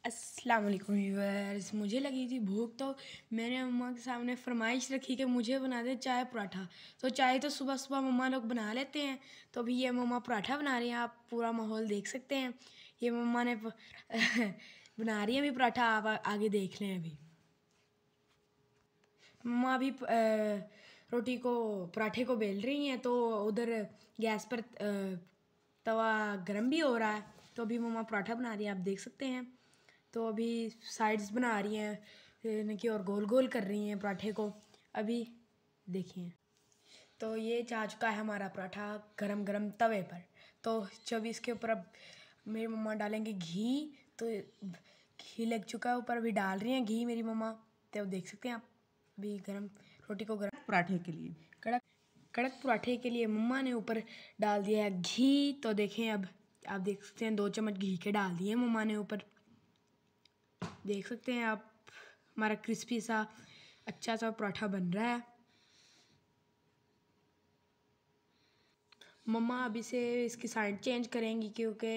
अस्सलाम वालेकुम व्यूअर्स। मुझे लगी थी भूख तो मैंने मम्मा के सामने फरमाइश रखी कि मुझे बना दे चाय पराठा। तो चाय तो सुबह सुबह मम्मा लोग बना लेते हैं, तो अभी ये मम्मा पराठा बना रही हैं। आप पूरा माहौल देख सकते हैं। ये मम्मा ने बना रही है अभी पराठा, आप आगे देख लें। अभी मम्मा अभी रोटी को पराठे को बेल रही हैं, तो उधर गैस पर तवा गर्म भी हो रहा है। तो अभी मम्मा पराठा बना रही है, आप देख सकते हैं। तो अभी साइड्स बना रही हैं, यानी कि और गोल गोल कर रही हैं पराठे को। अभी देखिए, तो ये जा चुका है हमारा पराठा गरम गरम तवे पर। तो जब इसके ऊपर अब मेरी मम्मा डालेंगे घी, तो घी लग चुका है ऊपर, अभी डाल रही हैं घी मेरी मम्मा। तो देख सकते हैं आप, अभी गरम रोटी को गरम पराठे के लिए कड़क कड़क पराठे के लिए मम्मा ने ऊपर डाल दिया है घी। तो देखें, अब आप देख सकते हैं 2 चम्मच घी के डाल दिए मम्मा ने ऊपर। देख सकते हैं आप, हमारा क्रिस्पी सा अच्छा सा पराठा बन रहा है। मम्मा अभी से इसकी साइड चेंज करेंगी, क्योंकि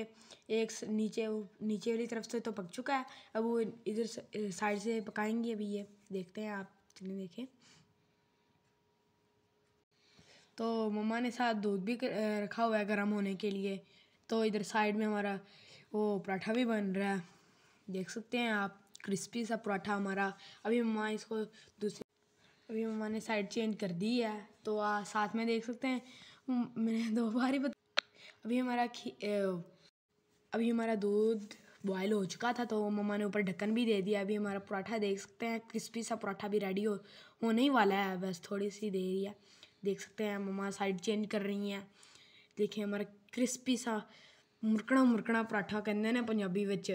एक नीचे वाली तरफ से तो पक चुका है, अब वो इधर साइड से पकाएंगी। अभी ये देखते हैं, आप चलिए देखें। तो मम्मा ने साथ दूध भी रखा हुआ है गर्म होने के लिए। तो इधर साइड में हमारा वो पराठा भी बन रहा है, देख सकते हैं आप, क्रिस्पी सा पराठा हमारा। अभी मम्मा इसको अभी मम्मा ने साइड चेंज कर दी है, तो साथ में देख सकते हैं। मैंने 2 बार ही अभी अभी हमारा दूध बॉयल हो चुका था, तो मम्मा ने ऊपर ढक्कन भी दे दिया। अभी हमारा पराठा देख सकते हैं, क्रिस्पी सा पराठा भी रेडी होने ही वाला है, बस थोड़ी सी देर है। देख सकते हैं मम्मा साइड चेंज कर रही हैं। देखिए हमारा क्रिस्पी सा मुरकड़ा मुरकड़ा पराठा कहते हैं ना पंजाबी विच,